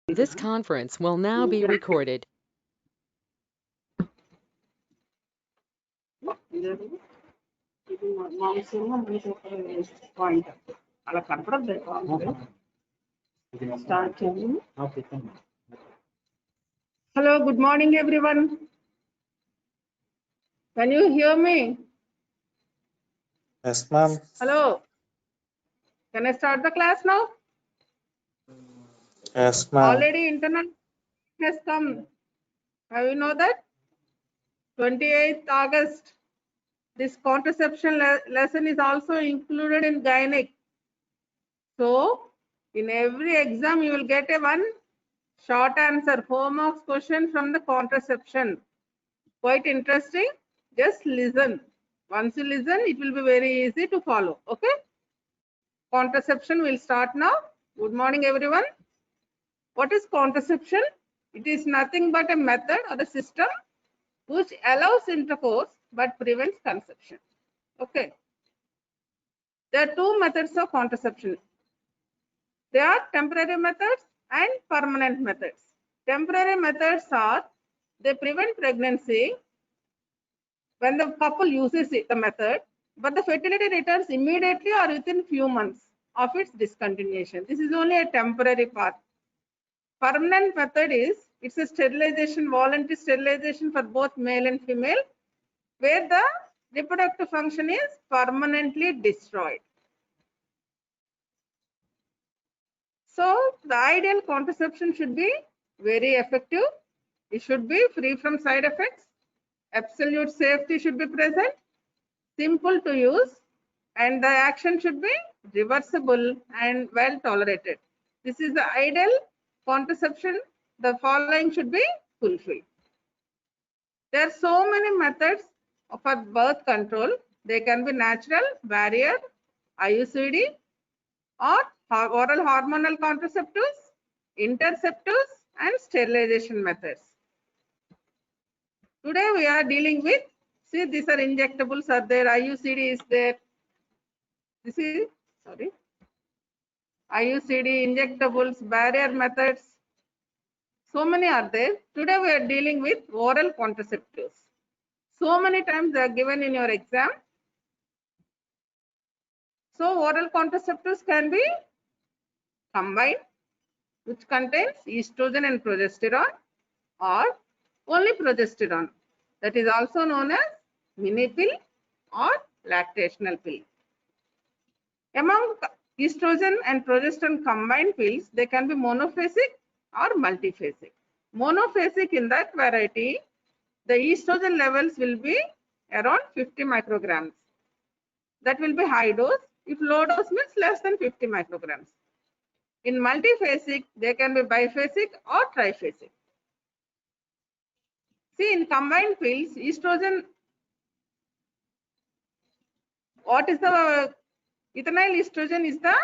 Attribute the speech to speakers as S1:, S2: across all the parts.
S1: This conference will now be recorded.
S2: Hello, good morning, everyone. Can you hear me?
S3: Yes, ma'am.
S2: Hello. Can I start the class now?
S3: Yes, ma'am.
S2: Already internal has come. Have you know that? 28th August. This contraception lesson is also included in gynec. So, in every exam, you will get a one short answer, 4 marks question from the contraception. Quite interesting. Just listen. Once you listen, it will be very easy to follow. Okay? Contraception will start now. Good morning, everyone. What is contraception? It is nothing but a method or a system which allows intercourse but prevents conception. Okay. There are two methods of contraception. There are temporary methods and permanent methods. Temporary methods are they prevent pregnancy when the couple uses the method, but the fertility returns immediately or within few months of its discontinuation. This is only a temporary part. Permanent method is it's a sterilization, voluntary sterilization for both male and female, where the reproductive function is permanently destroyed. So the ideal contraception should be very effective. It should be free from side effects. Absolute safety should be present, simple to use, and the action should be reversible and well tolerated. This is the ideal contraception. The following should be fulfilled. There are so many methods for birth control. They can be natural, barrier, IUCD, or oral hormonal contraceptives, interceptives, and sterilization methods. Today we are dealing with, see, these are injectables are there, IUCD is there. This is, sorry, IUCD, injectables, barrier methods. So many are there. Today we are dealing with oral contraceptives. So many times they are given in your exam. So oral contraceptives can be combined, which contains estrogen and progesterone, or only progesterone. That is also known as mini pill or lactational pill. Among estrogen and progesterone combined pills, they can be monophasic or multiphasic. Monophasic, in that variety, the estrogen levels will be around 50 micrograms. That will be high dose. If low dose means less than 50 micrograms. In multiphasic, they can be biphasic or triphasic. See, in combined pills, estrogen, what is the ethinyl estrogen is the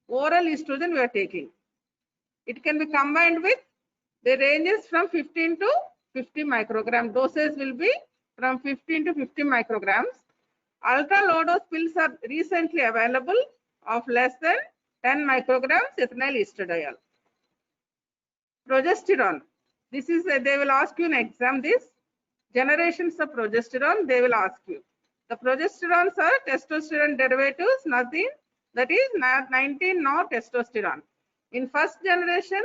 S2: oral estrogen we are taking. It can be combined with, the ranges from 15 to 50 microgram. Doses will be from 15 to 50 micrograms. Ultra low dose pills are recently available of less than 10 micrograms ethinyl estradiol. Progesterone. This is, they will ask you in exam this. Generations of progesterone, they will ask you. The progesterones are testosterone derivatives, nothing. That is 19 nortestosterone. In first generation,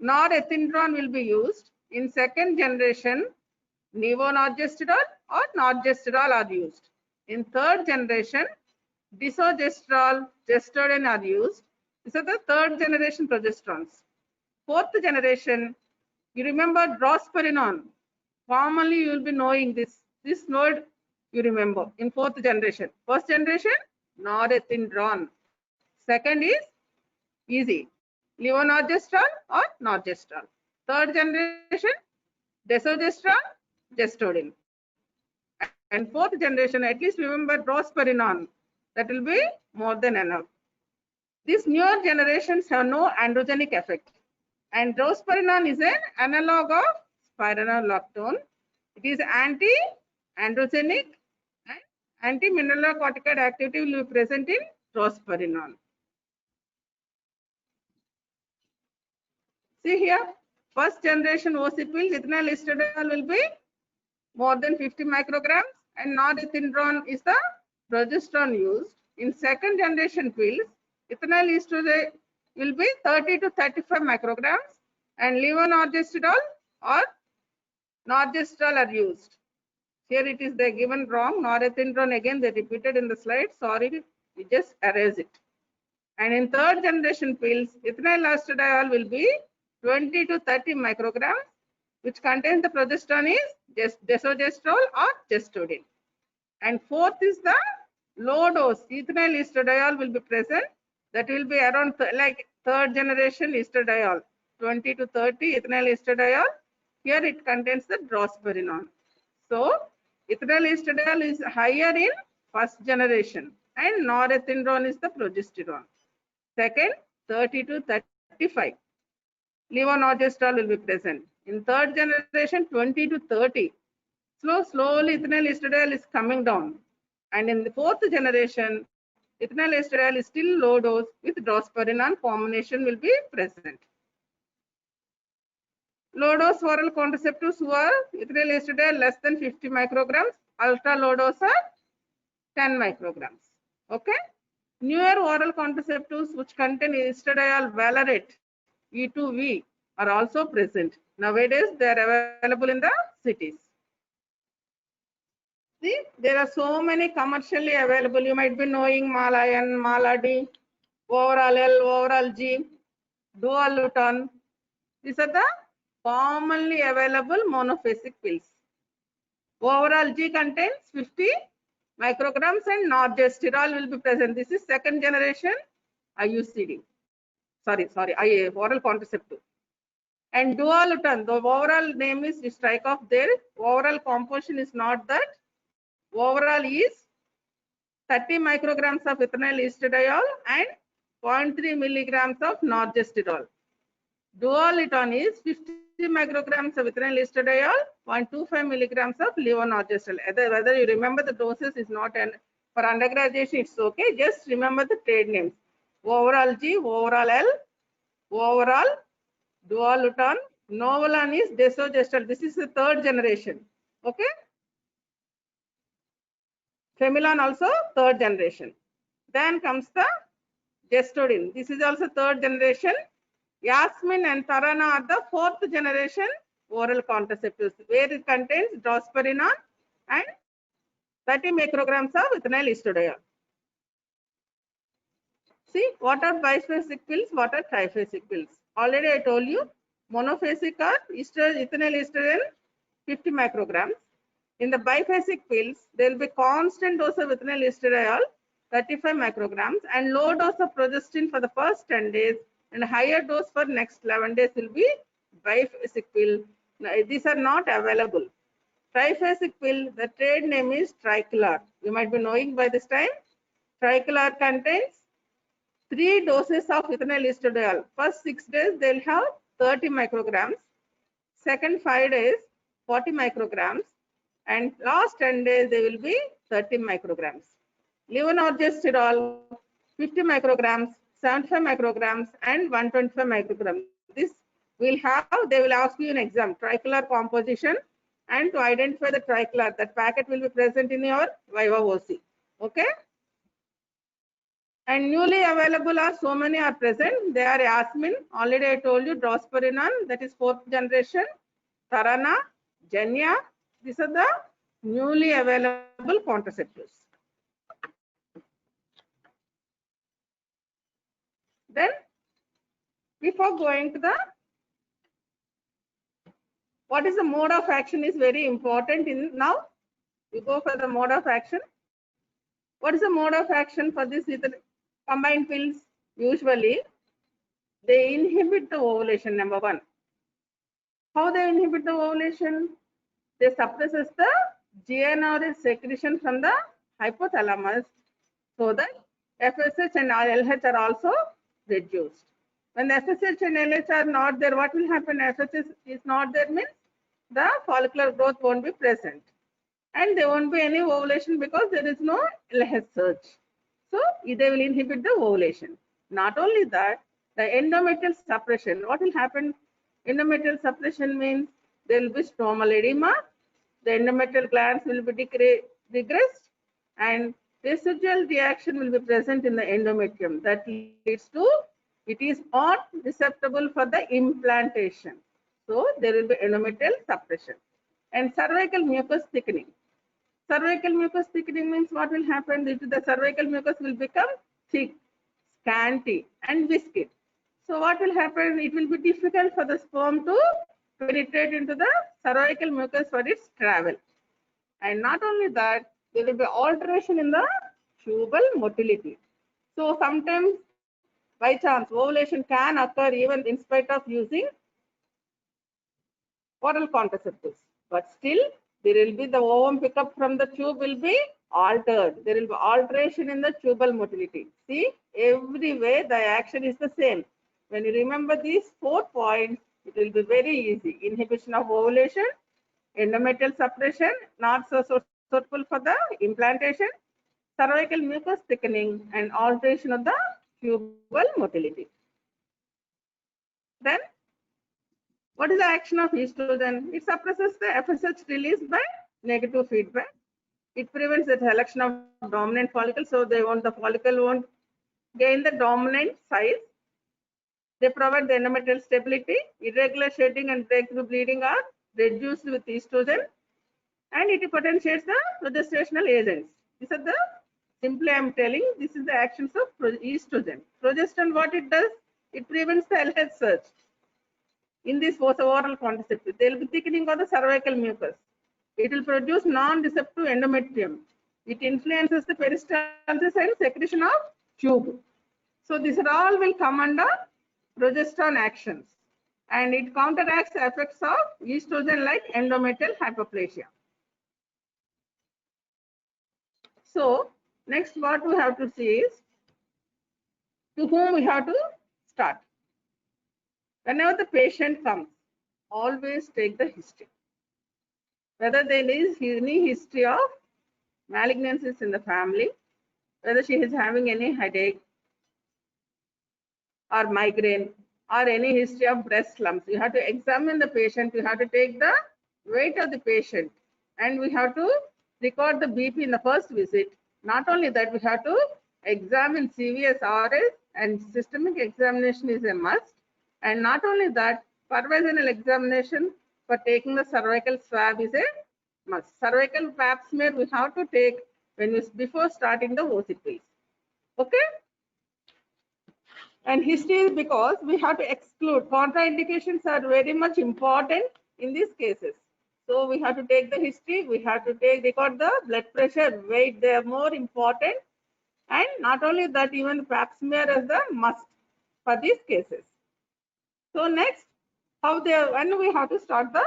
S2: norethindrone will be used. In second generation, levonorgestrel or norgestrel are used. In third generation, desogestrel, gestodin are used. These are the third generation progesterones. Fourth generation, you remember drosperinone. Formerly, you will be knowing this. This word you remember in fourth generation. First generation, norethindrone. Second is easy, levonorgestrel or norgestrel. Third generation, desogestrel, gestodin. And fourth generation, at least remember drosperinone. That will be more than enough. These newer generations have no androgenic effect. And drosperinone is an analog of spironolactone. It is anti-androgenic and anti-mineralocorticoid activity will be present in drosperinone. See here, first generation OC pills, ethinyl estradiol will be more than 50 micrograms, and norethindrone is the progesterone used. In second generation pills, ethinyl estradiol will be 30 to 35 micrograms, and levonorgestrel or norgestrel are used. Here it is they given wrong. Norethindrone again they repeated in the slide. Sorry, we just erase it. And in third generation pills, ethinyl estradiol will be 20 to 30 micrograms, which contains the progesterone is just desogestrel or gestodin. And fourth is the low dose ethinyl estradiol will be present. That will be around like third generation estradiol, 20 to 30 ethinyl estradiol. Here it contains the drospirenone. So ethinyl estradiol is higher in first generation, and norethindrone is the progesterone. Second, 30 to 35. Levonorgestrel will be present. In third generation, 20 to 30. Slowly ethinyl estradiol is coming down. And in the fourth generation, ethinyl estradiol is still low dose with drospirenone combination will be present. Low dose oral contraceptives who are ethinyl estradiol less than 50 micrograms, ultra low dose are 10 micrograms. Okay. Newer oral contraceptives which contain estradiol valerate E2V are also present. Nowadays they are available in the cities. See, there are so many commercially available. You might be knowing Malayan, Maladi, Overall L, Overall G, Dualuton. These are the commonly available monophasic pills. Overall G contains 50 micrograms and norgestrel will be present. This is second generation IUCD. Sorry, oral contraceptive. And Dualuton, the overall name is strike off there. Overall composition is not that. Overall is 30 micrograms of ethinyl estradiol and 0.3 milligrams of norgestrel. Dualuton is 50 micrograms of ethinyl estradiol, 0.25 milligrams of levonorgestrel. Whether you remember the doses is not an for undergraduation, it's okay. Just remember the trade names. Overall G, overall L, overall Dualuton. Novolon is desogestrel. This is the third generation. Okay. Femilon also third generation. Then comes the gestodin. This is also third generation. Yasmin and Tarana are the fourth generation oral contraceptives where it contains drospirenone and 30 micrograms of ethinyl estradiol. See, what are biphasic pills, what are triphasic pills? Already I told you, monophasic are ethinyl estradiol 50 micrograms. In the biphasic pills, there will be constant dose of ethinyl estradiol 35 micrograms and low dose of progestin for the first 10 days and higher dose for next 11 days will be biphasic pill. Now, these are not available. Triphasic pill, the trade name is Tricolor. You might be knowing by this time. Tricolor contains 3 doses of ethinyl estradiol. First 6 days they will have 30 micrograms. Second 5 days 40 micrograms. And last 10 days they will be 30 micrograms. Levonorgestrel 50 micrograms, 75 micrograms and 125 micrograms. This will have, they will ask you in exam, tricolor composition, and to identify the tricolor, that packet will be present in your Viva OC. Okay. And newly available are so many are present. They are Yasmin, already I told you, drospirenone, that is fourth generation, Tarana, Genya. These are the newly available contraceptives. Then, before going to the, what is the mode of action is very important in now. We go for the mode of action. What is the mode of action for this combined pills? Usually, they inhibit the ovulation, number one. How they inhibit the ovulation? They suppresses the GnRH secretion from the hypothalamus so that FSH and LH are also reduced. When the FSH and LH are not there, what will happen? FSH is not there means the follicular growth won't be present. And there won't be any ovulation because there is no LH surge. So they will inhibit the ovulation. Not only that, the endometrial suppression, what will happen? Endometrial suppression means there will be stromal edema, the endometrial glands will be regressed, and residual reaction will be present in the endometrium. That leads to it is not susceptible for the implantation. So there will be endometrial suppression. And cervical mucus thickening. Cervical mucus thickening means what will happen? The cervical mucus will become thick, scanty, and viscid. So what will happen? It will be difficult for the sperm to penetrate into the cervical mucus for its travel. And not only that, there will be alteration in the tubal motility. So sometimes by chance ovulation can occur even in spite of using oral contraceptives, but still there will be the ovum pickup from the tube will be altered. There will be alteration in the tubal motility. See, every way the action is the same. When you remember these 4 points, it will be very easy. Inhibition of ovulation, endometrial suppression, not so suitable for the implantation, cervical mucus thickening, and alteration of the tubal motility. Then, what is the action of estrogen? It suppresses the FSH release by negative feedback. It prevents the selection of dominant follicles, so the follicle won't gain the dominant size. They provide the endometrial stability. Irregular shedding and breakthrough bleeding are reduced with estrogen, and it potentiates the progestational agents. These are the, simply I am telling, this is the actions of estrogen. Progesterone, what it does? It prevents the LH surge. In this oral contraceptive, there will be thickening of the cervical mucus. It will produce non-receptive endometrium. It influences the peristalsis and secretion of tube. So these are all will come under progesterone actions, and it counteracts the effects of estrogen like endometrial hyperplasia. So next what we have to see is to whom we have to start. Whenever the patient comes, always take the history. Whether there is any history of malignancies in the family, whether she is having any headache or migraine or any history of breast lumps. You have to examine the patient, you have to take the weight of the patient, and we have to record the BP in the first visit. Not only that, we have to examine CVS, RS, and systemic examination is a must. And not only that, pervaginal examination for taking the cervical swab is a must. Cervical pap smear we have to take before starting the OCPs. Okay? And history is because we have to exclude. Contraindications are very much important in these cases. So we have to take the history, we have to record the blood pressure, weight, they are more important. And not only that, even pap smear is the must for these cases. So next, when we have to start the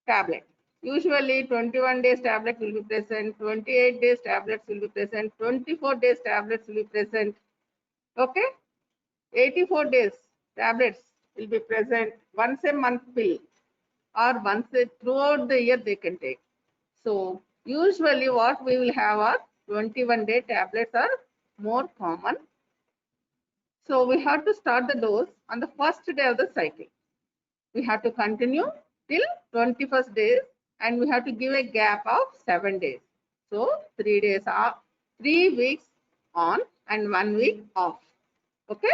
S2: tablet. Usually 21 days tablet will be present, 28 days tablets will be present, 24 days tablets will be present. Okay, 84 days tablets will be present, once a month pill, or throughout the year they can take. So usually what we will have are 21-day tablets are more common. So we have to start the dose on the first day of the cycle. We have to continue till 21st days, and we have to give a gap of 7 days. So 3 days off, 3 weeks on and 1 week off. Okay,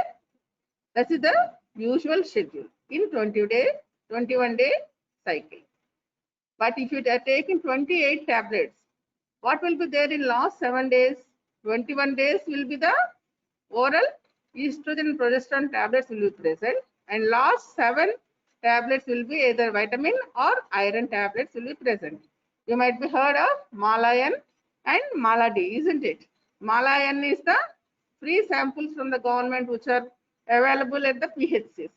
S2: that is the usual schedule in 21-day cycle. But if you are taking 28 tablets, what will be there in last 7 days? 21 days will be the oral estrogen and progesterone tablets will be present, and last 7 tablets will be either vitamin or iron tablets will be present. You might be heard of Malayan and Maladi, isn't it? Malayan is the free samples from the government which are available at the PHCs.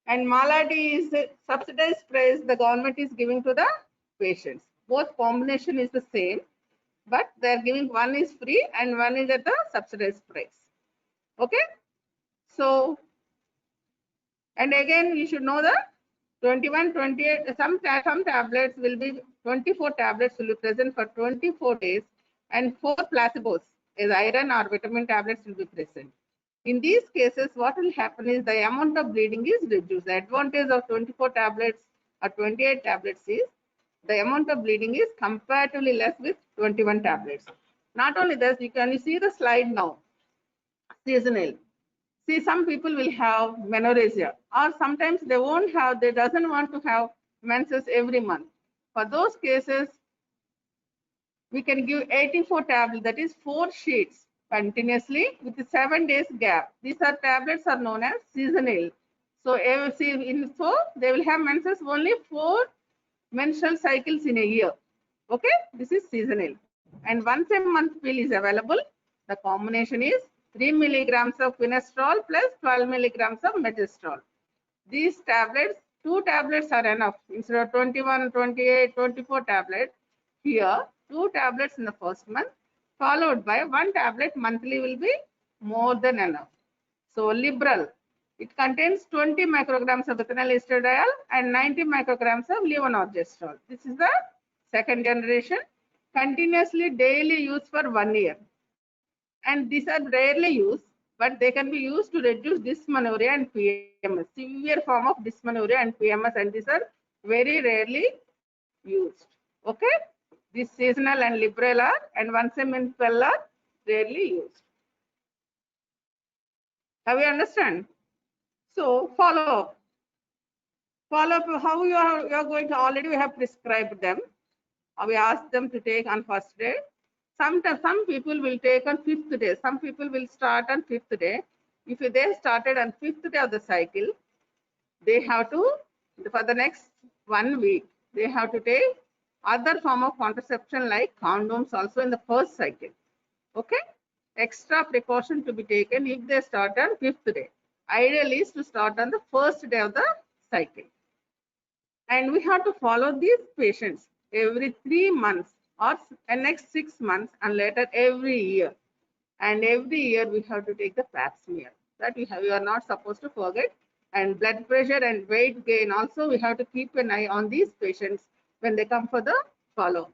S2: And Maladi is the subsidized price the government is giving to the patients. Both combination is the same, but they are giving, one is free and one is at the subsidized price. Okay, so, and again you should know that 21, 28, some tablets will be 24 tablets will be present for 24 days, and 4 placebos as iron or vitamin tablets will be present. In these cases, what will happen is the amount of bleeding is reduced. The advantage of 24 tablets or 28 tablets is the amount of bleeding is comparatively less with 21 tablets. Not only this, you see the slide now, seasonal. See, some people will have menorrhagia, or sometimes they won't have, they doesn't want to have menses every month. For those cases, we can give 84 tablets, that is 4 sheets continuously with a 7 days gap. These are tablets are known as seasonal. So, they will have menses only 4 menstrual cycles in a year. Okay, this is seasonal. And once a month pill is available. The combination is 3 milligrams of finasterol plus 12 milligrams of megestrol. These tablets, 2 tablets are enough. Instead of 21, 28, 24 tablets, here 2 tablets in the first month, followed by 1 tablet monthly will be more than enough. So Liberal, it contains 20 micrograms of ethinyl estradiol and 90 micrograms of levonorgestrel. This is the second generation, continuously daily used for 1 year. And these are rarely used, but they can be used to reduce dysmenorrhea and PMS, severe form of dysmenorrhea and PMS, and these are very rarely used. Okay, this seasonal and Liberal are, and once a month pill are rarely used. Have you understand? So follow up. How you are going to, already we have prescribed them. We asked them to take on first day. Sometimes some people will take on 5th day. Some people will start on 5th day. If they started on 5th day of the cycle, they have to, for the next 1 week, they have to take other form of contraception like condoms also in the first cycle. Okay, extra precaution to be taken if they start on 5th day. Ideal is to start on the first day of the cycle. And we have to follow these patients every 3 months or next 6 months, and later every year. And every year we have to take the pap smear. That we are not supposed to forget. And blood pressure and weight gain also, we have to keep an eye on these patients when they come for the follow.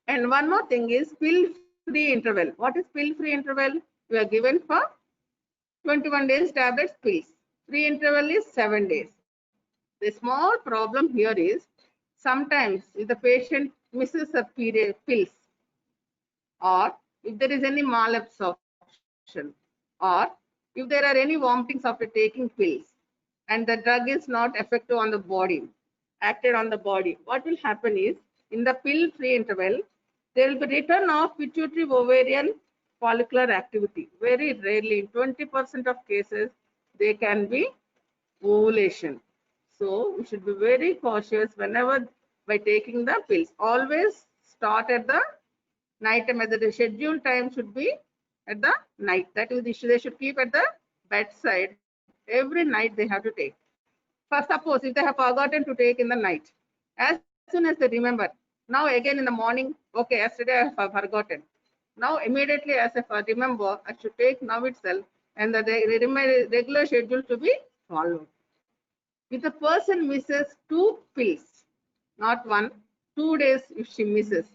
S2: And one more thing is pill-free interval. What is pill-free interval? We are given for 21 days tablets pills. Free interval is 7 days. The small problem here is sometimes if the patient misses a period pills, or if there is any malabsorption, or if there are any vomitings after taking pills, and the drug is not effective on the body, acted on the body, what will happen is in the pill-free interval, there will be return of pituitary ovarian follicular activity. Very rarely, in 20% of cases, they can be ovulation. So we should be very cautious whenever by taking the pills. Always start at the night time. The scheduled time should be at the night. That is, they should keep at the bedside. Every night they have to take. For suppose if they have forgotten to take in the night, as soon as they remember, now again in the morning, okay, yesterday I have forgotten. Now immediately as I remember, I should take now itself, and the regular schedule to be followed. If the person misses 2 pills, not 1, 2 days if she misses,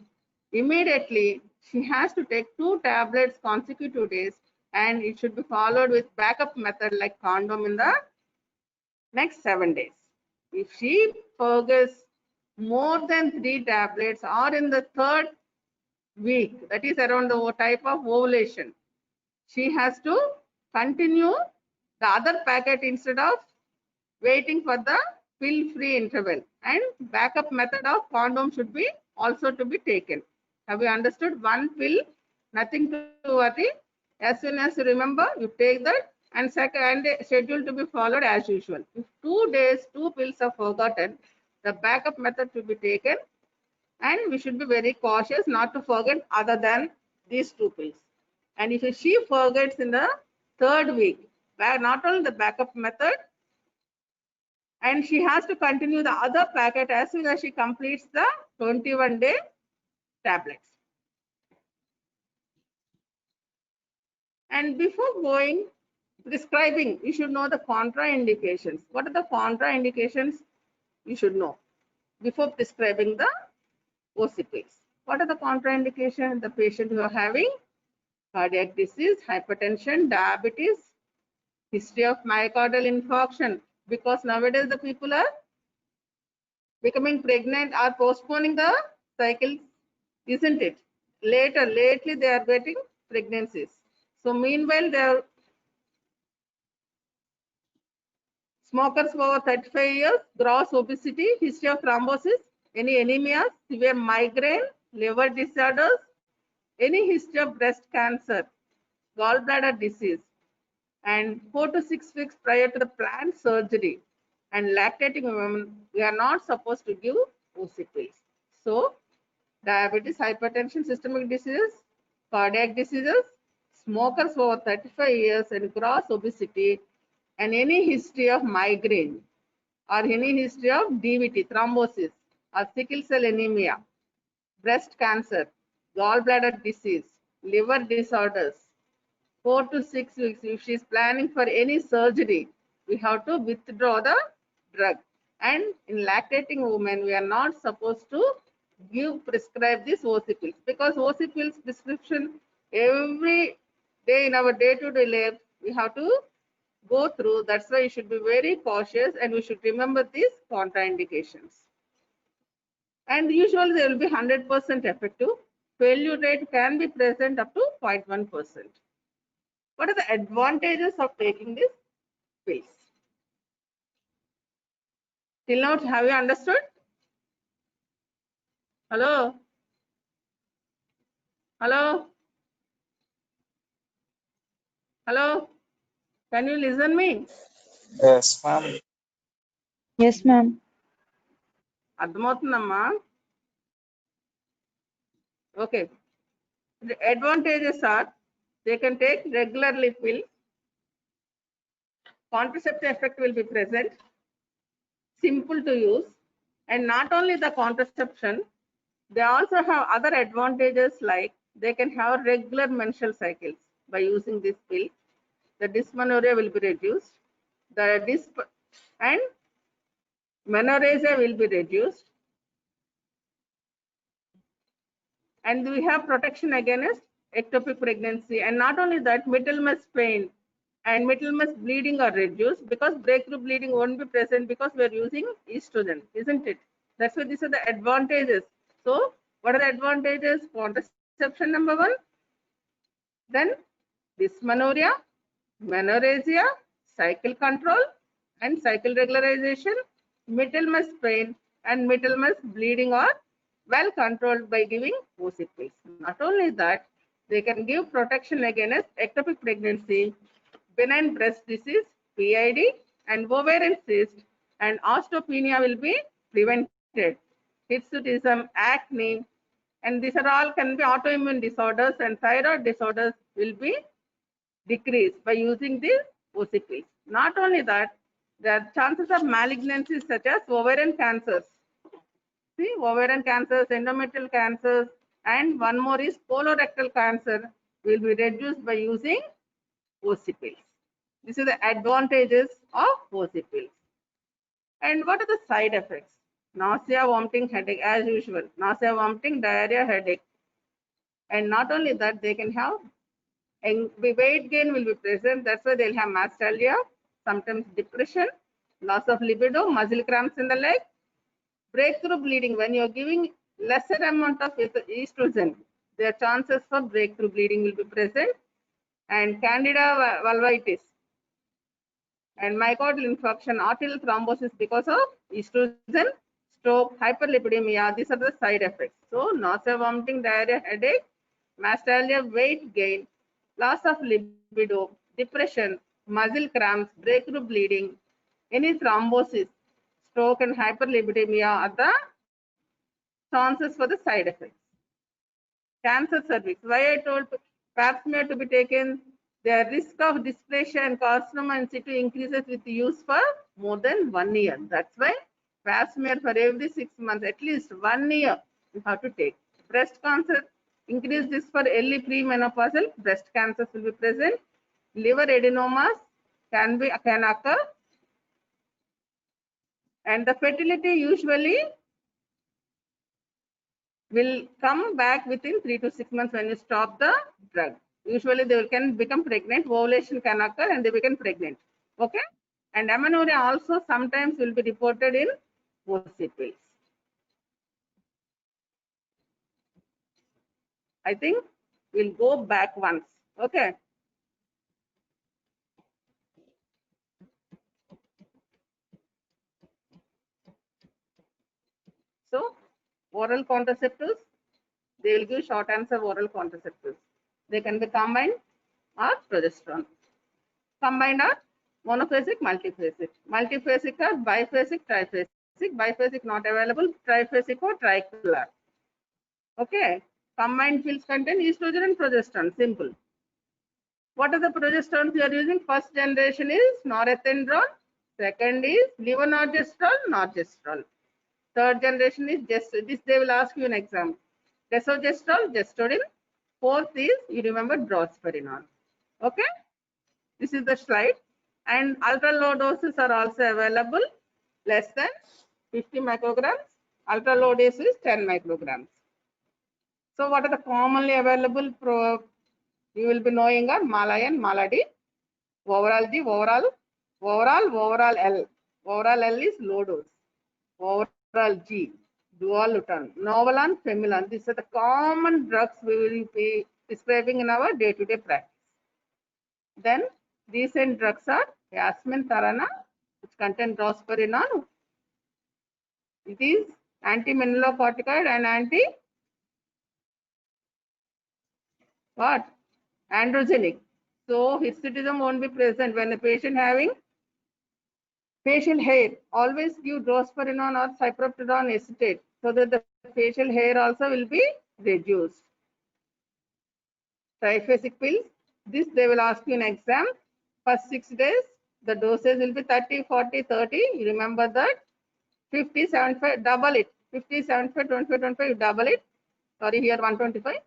S2: immediately she has to take 2 tablets consecutive days, and it should be followed with backup method like condom in the next 7 days. If she forgets more than 3 tablets or in the 3rd week, that is around the type of ovulation, she has to continue the other packet instead of waiting for the pill-free interval, and backup method of condom should be also to be taken. Have you understood? 1 pill, nothing to worry. As soon as you remember, you take that, and second schedule to be followed as usual. If 2 days, 2 pills are forgotten, the backup method to be taken, and we should be very cautious not to forget other than these 2 pills. And if she forgets in the 3rd week, not only the backup method, and she has to continue the other packet as soon as she completes the 21-day tablets. And before going prescribing, you should know the contraindications. What are the contraindications? You should know before prescribing the OC pills. What are the contraindications? The patient who are having cardiac disease, hypertension, diabetes, history of myocardial infarction, because nowadays the people are becoming pregnant or postponing the cycle, isn't it? Lately they are getting pregnancies. So meanwhile, they are smokers for over 35 years, gross obesity, history of thrombosis, any anemia, severe migraine, liver disorders, any history of breast cancer, gallbladder disease, and 4 to 6 weeks prior to the planned surgery, and lactating women, we are not supposed to give OC pills. So, diabetes, hypertension, systemic diseases, cardiac diseases, smokers over 35 years, and gross obesity, and any history of migraine or any history of DVT, thrombosis, or sickle cell anemia, breast cancer, gallbladder disease, liver disorders, 4 to 6 weeks. If she is planning for any surgery, we have to withdraw the drug. And in lactating women, we are not supposed to prescribe these OC pills, because OC pills prescription every day in our day-to-day life we have to go through. That's why you should be very cautious, and we should remember these contraindications. And usually they will be 100% effective. Failure rate can be present up to 0.1%. What are the advantages of taking this pills? Till now, have you understood? Hello? Hello? Hello? Can you listen me?
S3: Yes, ma'am.
S4: Yes, ma'am.
S2: Admatunamma. Okay. The advantages are they can take regularly pill. Contraceptive effect will be present. Simple to use. And not only the contraception, they also have other advantages like they can have regular menstrual cycles by using this pill. The dysmenorrhea will be reduced. And menorrhagia will be reduced. And we have protection against ectopic pregnancy. And not only that, Middlemas pain and Middlemas bleeding are reduced, because breakthrough bleeding won't be present because we are using estrogen, isn't it? That's why these are the advantages. So what are the advantages? Contraception number 1. Then dysmenorrhea, menorrhagia, cycle control and cycle regularization, Middlemas pain and Middlemas bleeding are well controlled by giving OC pills. Not only that, they can give protection against ectopic pregnancy, benign breast disease, PID, and ovarian cyst, and osteopenia will be prevented. Hirsutism, acne, and these are all can be autoimmune disorders, and thyroid disorders will be decreased by using these OC pills. Not only that, the chances of malignancies such as ovarian cancers, see, ovarian cancers, endometrial cancers, and one more is colorectal cancer will be reduced by using OC pills. These are the advantages of OC pills. And what are the side effects? Nausea, vomiting, headache, as usual. Nausea, vomiting, diarrhea, headache. And not only that, they can have and weight gain will be present. That's why they'll have mastalgia, sometimes depression, loss of libido, muscle cramps in the leg, breakthrough bleeding. When you're giving lesser amount of estrogen, their chances for breakthrough bleeding will be present. And candida vulvitis and myocardial infarction, arterial thrombosis because of estrogen, stroke, hyperlipidemia. These are the side effects. So nausea, vomiting, diarrhea, headache, mastalgia, weight gain, loss of libido, depression, muscle cramps, breakthrough bleeding, any thrombosis, stroke and hyperlipidemia are the chances for the side effects. Cancer cervix. Why I told pap smear to be taken? The risk of dysplasia and carcinoma in situ increases with use for more than 1 year. That's why pap smear for every 6 months, at least 1 year, you have to take. Breast cancer, increased risk for early premenopausal breast cancers will be present. Liver adenomas can occur. And the fertility usually will come back within 3 to 6 months when you stop the drug. Usually they can become pregnant, ovulation can occur and they become pregnant. Okay. And amenorrhea also sometimes will be reported in OC pills. I think we'll go back once. Okay. So oral contraceptives, they will give short answer oral contraceptives. They can be combined or progesterone. Combined or monophasic, multiphasic. Multiphasic or biphasic, triphasic. Biphasic not available, triphasic or tricolor. Okay. Combined pills contain estrogen and progesterone. Simple. What are the progesterones we are using? First generation is norethindrone. Second is levonorgestrel, norgestrel. Third generation is just this they will ask you in exam. Desogestrel, gestodin. Fourth is you remember drospirenol. Okay. This is the slide. And ultra low doses are also available, less than 50 micrograms. Ultra low dose is 10 micrograms. So what are the commonly available you will be knowing are Malayan, Maladi, overall G, overall L. Overall L is low dose. Overall G, dualuton, Novalan, Femulan. These are the common drugs we will be prescribing in our day-to-day practice. Then recent drugs are Yasmin Tarana, which contain drospirenol. It is anti-mineralocorticoid and androgenic. So hirsutism won't be present when the patient having facial hair. Always give drospirenol or cyproterone acetate so that the facial hair also will be reduced. Triphasic pills. This they will ask you in exam. First 6 days, the dosage will be 30, 40, 30. You remember that. 50, 75, double it. 50, 75, 25, 25, you double it. Sorry, here 125.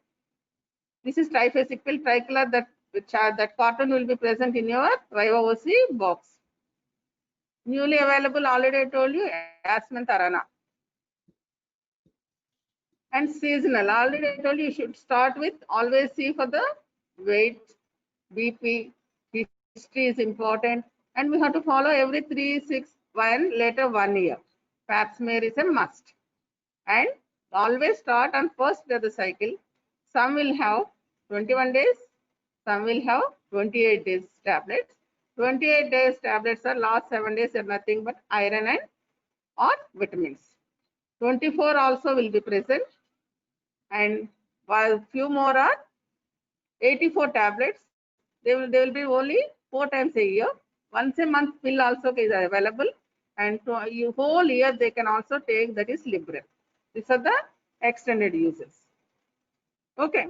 S2: This is triphasic pill, tricolor that carton will be present in your Viva OC box. Newly available, already I told you, Yasmin Tarana. And seasonal, already I told you, you should start with, always see for the weight, BP, history is important. And we have to follow every 3, 6, 1, later 1 year. Pap smear is a must. And always start on first day of the cycle. Some will have 21 days, some will have 28 days tablets. 28 days tablets are last 7 days are nothing but iron and or vitamins. 24 also will be present, and while few more are 84 tablets. They will be only 4 times a year. Once a month pill also is available, and whole year they can also take, that is liberal. These are the extended uses. Okay.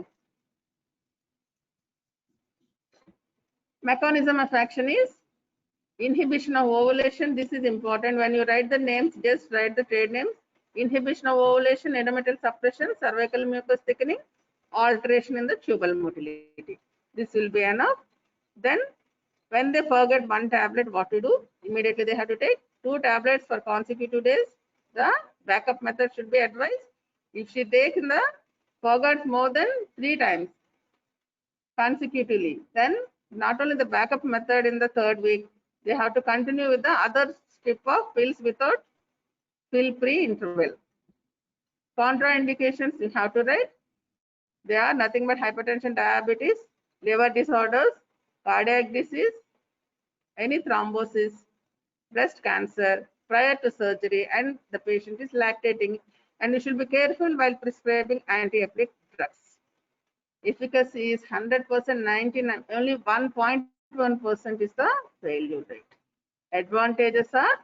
S2: Mechanism of action is inhibition of ovulation. This is important. When you write the names, just write the trade names. Inhibition of ovulation, endometrial suppression, cervical mucus thickening, alteration in the tubal motility. This will be enough. Then when they forget one tablet, what to do? Immediately they have to take 2 tablets for consecutive days. The backup method should be advised. If she takes in the forgot more than 3 times consecutively, then not only the backup method in the 3rd week, they have to continue with the other strip of pills without pill-free interval. Contraindications you have to write. They are nothing but hypertension, diabetes, liver disorders, cardiac disease, any thrombosis, breast cancer prior to surgery, and the patient is lactating. And you should be careful while prescribing anti-epileptic drugs. Efficacy is 100%, 99, only 1.1% is the failure rate. Advantages are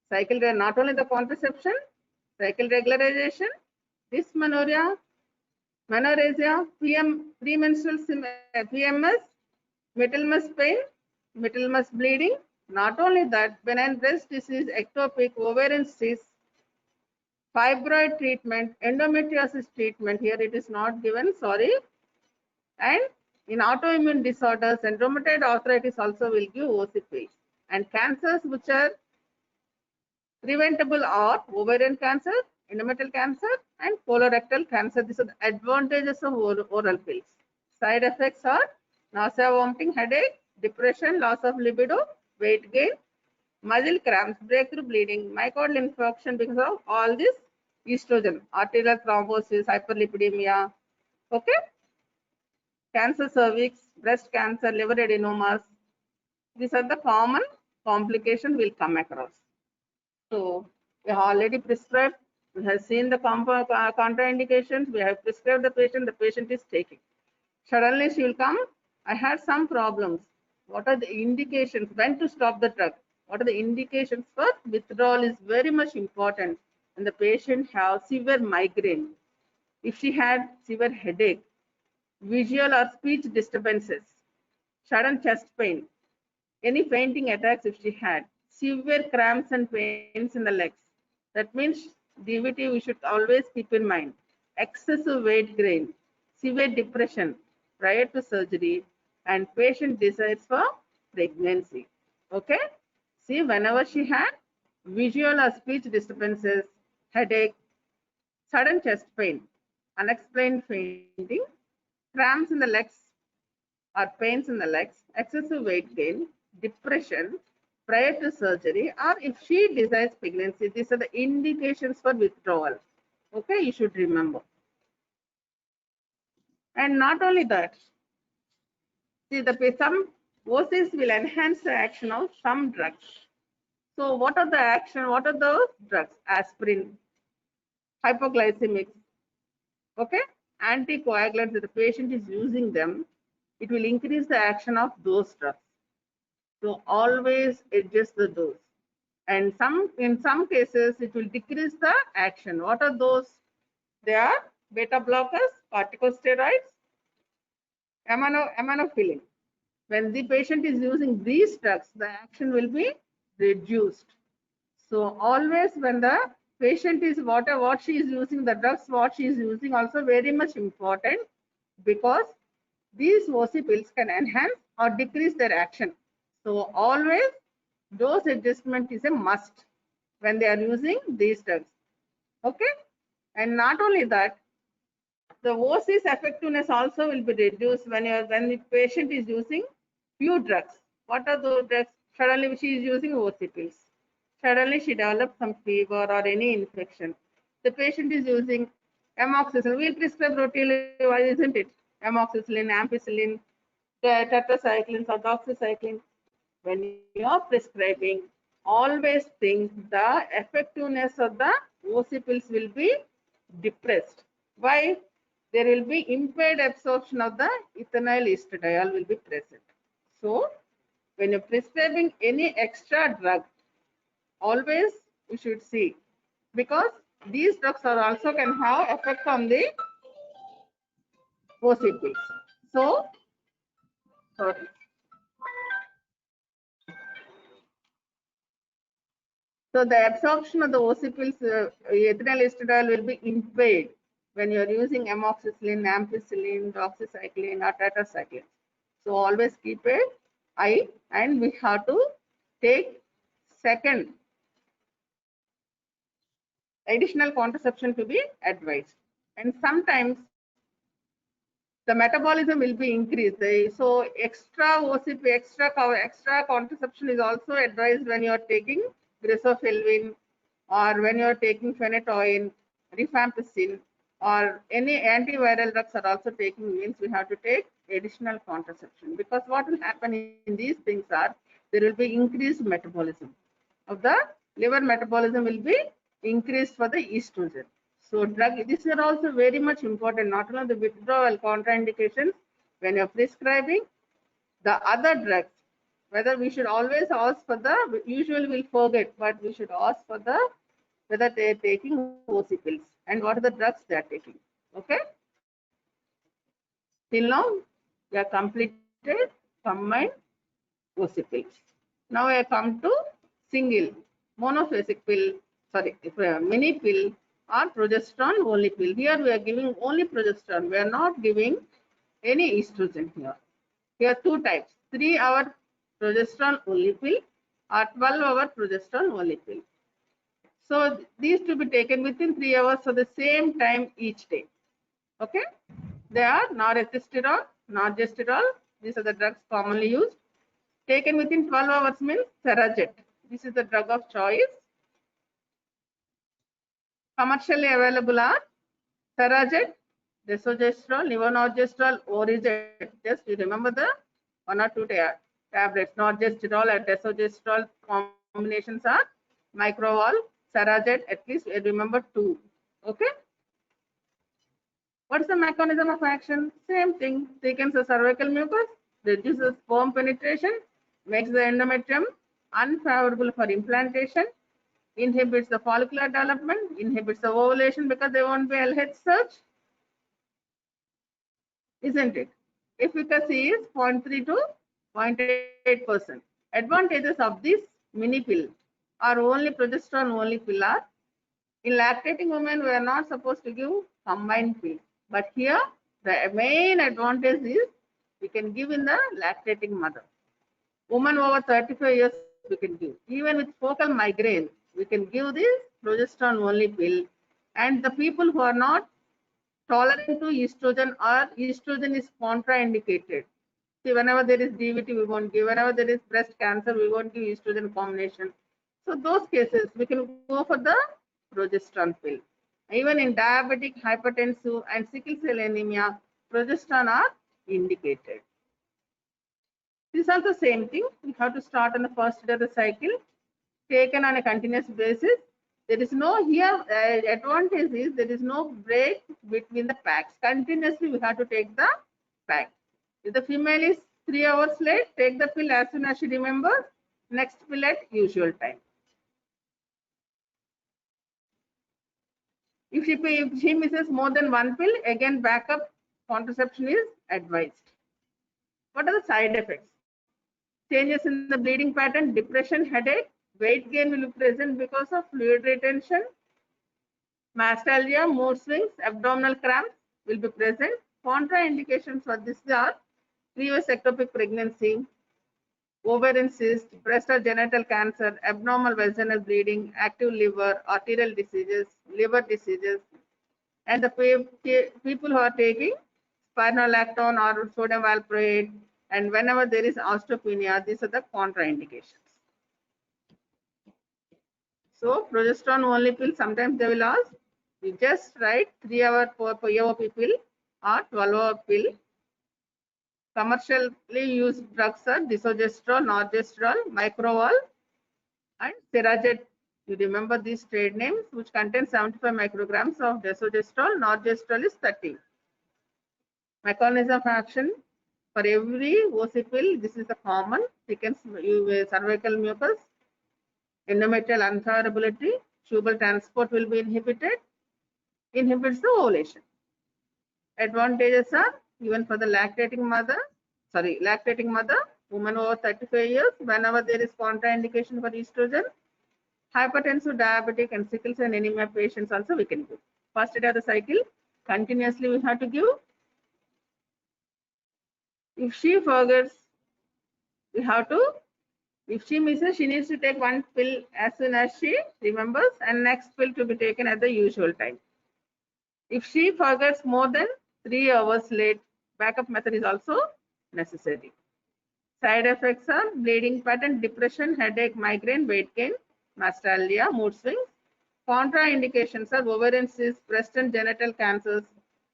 S2: cycle, not only the contraception, cycle regularization, dysmenorrhea, menorrhagia, premenstrual PMS, Michaelmas pain, Michaelmas bleeding. Not only that, benign breast disease, ectopic, ovarian cyst, fibroid treatment, endometriosis treatment. Here it is not given, sorry. And in autoimmune disorders and rheumatoid arthritis also will give OCP. And cancers which are preventable are ovarian cancer, endometrial cancer and colorectal cancer. These are the advantages of oral pills. Side effects are nausea, vomiting, headache, depression, loss of libido, weight gain, muscle cramps, breakthrough bleeding, myocardial infarction because of all this estrogen, arterial thrombosis, hyperlipidemia, okay? Cancer cervix, breast cancer, liver adenomas. These are the common complications we'll come across. So we have already prescribed, we have seen the contraindications, we have prescribed the patient is taking. Suddenly she will come, I had some problems. What are the indications? When to stop the drug? What are the indications for withdrawal is very much important. And the patient has severe migraine. If she had severe headache, visual or speech disturbances, sudden chest pain, any fainting attacks if she had, severe cramps and pains in the legs. That means DVT we should always keep in mind. Excessive weight gain, severe depression prior to surgery, and patient desires for pregnancy. Okay? See, whenever she had visual or speech disturbances, headache, sudden chest pain, unexplained fainting, cramps in the legs or pains in the legs, excessive weight gain, depression prior to surgery, or if she desires pregnancy, these are the indications for withdrawal. Okay, you should remember. And not only that, see some OCs will enhance the action of some drugs. So what are the action? What are those drugs? Aspirin, hypoglycemics, okay, anticoagulants. If the patient is using them, it will increase the action of those drugs. So always adjust the dose. And in some cases, it will decrease the action. What are those? They are beta blockers, corticosteroids, aminophylline. When the patient is using these drugs, the action will be reduced. So always when the patient is what she is using, the drugs what she is using also very much important, because these OC pills can enhance or decrease their action. So always dose adjustment is a must when they are using these drugs. Okay, and not only that, the OC's effectiveness also will be reduced when the patient is using few drugs. What are those drugs? Suddenly she is using OC pills. Suddenly she develops some fever or any infection. The patient is using amoxicillin. We'll prescribe routinely, isn't it? Amoxicillin, ampicillin, tetracycline, or doxycycline. When you are prescribing, always think the effectiveness of the OC pills will be depressed. Why? There will be impaired absorption of the ethinyl estradiol will be present. So, when you're prescribing any extra drug, always you should see, because these drugs are also can have effect on the OC pills. So, sorry. So the absorption of the OC pills, ethinyl estradiol will be impaired when you are using amoxicillin, ampicillin, doxycycline, or tetracycline. So always keep an eye, and we have to take second additional contraception to be advised. And sometimes the metabolism will be increased. So extra OCP, extra contraception is also advised when you are taking grisophilvin, or when you are taking phenytoin, rifampicin, or any antiviral drugs are also taking, means we have to take additional contraception, because what will happen in these things are there will be increased metabolism of the liver, metabolism will be increased for the estrogen. So these are also very much important, not only the withdrawal contraindications when you're prescribing the other drugs, whether we should always ask for the, usually we'll forget, but we should ask for the, whether they're taking OC pills and what are the drugs they're taking. Okay. Till now, we have completed combined OC pills. Now I come to single monophasic pill, sorry, mini pill or progesterone only pill. Here we are giving only progesterone. We are not giving any estrogen here. Here are two types: 3-hour progesterone only pill or 12-hour progesterone only pill. So these to be taken within 3 hours for the same time each day. Okay. They are norethistral, norgestrel. These are the drugs commonly used. Taken within 12 hours means Cerazette. This is the drug of choice. Commercially available are Cerazette, desogestrel, levonorgestrel, Orezet. Just you remember the 1 or 2 tablets. Norgestrel and desogestrel combinations are Microval, Cerazette. At least remember 2. Okay. What is the mechanism of action? Same thing. Thickens the cervical mucus, reduces sperm penetration, makes the endometrium unfavorable for implantation, inhibits the follicular development, inhibits the ovulation because there won't be LH surge, isn't it? Efficacy is 0.3 to 0.8%. Advantages of this mini pill are only progesterone only pill are. In lactating women, we are not supposed to give combined pill. But here, the main advantage is we can give in the lactating mother. Woman over 35 years, we can give. Even with focal migraine, we can give this progesterone only pill. And the people who are not tolerant to estrogen or estrogen is contraindicated. See, whenever there is DVT, we won't give. Whenever there is breast cancer, we won't give estrogen combination. So those cases, we can go for the progesterone pill. Even in diabetic, hypertensive, and sickle cell anemia, progesterone are indicated. These are the same thing. We have to start on the first day of the cycle, taken on a continuous basis. There is no here advantage is there is no break between the packs. Continuously, we have to take the pack. If the female is 3 hours late, take the pill as soon as she remembers. Next pill at usual time. If she misses more than one pill, again backup contraception is advised. What are the side effects? Changes in the bleeding pattern, depression, headache, weight gain will be present because of fluid retention, mastalgia, mood swings, abdominal cramps will be present. Contraindications for this are previous ectopic pregnancy, ovarian cyst, breast or genital cancer, abnormal vaginal bleeding, active liver, arterial diseases, liver diseases, and the people who are taking spironolactone or sodium valproate, and whenever there is osteopenia, these are the contraindications. So progesterone only pill, sometimes they will ask, you just write 3 hour per AOP pill or 12-hour pill. Commercially used drugs are desogestrel, norgestrel, Microval, and Cerazette. You remember these trade names, which contain 75 micrograms of desogestrel. Norgestrel is 30. Mechanism of action for every OC pill, this is the common. Thickens cervical mucus, endometrial unfavorability, tubal transport will be inhibited, inhibits the ovulation. Advantages are even for the lactating mother, woman over 35 years, whenever there is contraindication for estrogen, hypertensive, diabetic, and sickle cell anemia patients also we can give. First day of the cycle, continuously we have to give. If she forgets, we have to, if she misses, she needs to take one pill as soon as she remembers, and next pill to be taken at the usual time. If she forgets more than 3 hours late, backup method is also necessary. Side effects are bleeding pattern, depression, headache, migraine, weight gain, mastalgia, mood swings. Contraindications are ovarian cysts, breast and genital cancers,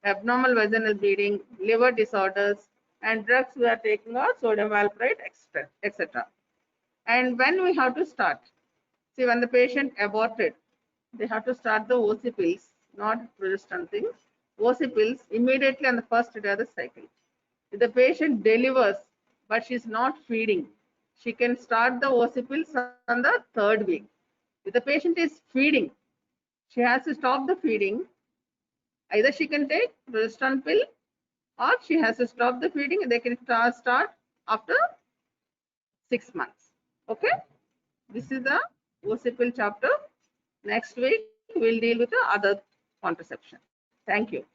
S2: abnormal vaginal bleeding, liver disorders, and drugs we are taking are sodium valproate, etc. And when we have to start, see, when the patient aborted, they have to start the OC pills, not progesterone things. OC pills immediately on the first day of the cycle. If the patient delivers but she is not feeding, she can start the OC pills on the 3rd week. If the patient is feeding, she has to stop the feeding. Either she can take progesterone pill or she has to stop the feeding. They can start after 6 months. Okay, this is the OC pill chapter. Next week we'll deal with the other contraception. Thank you.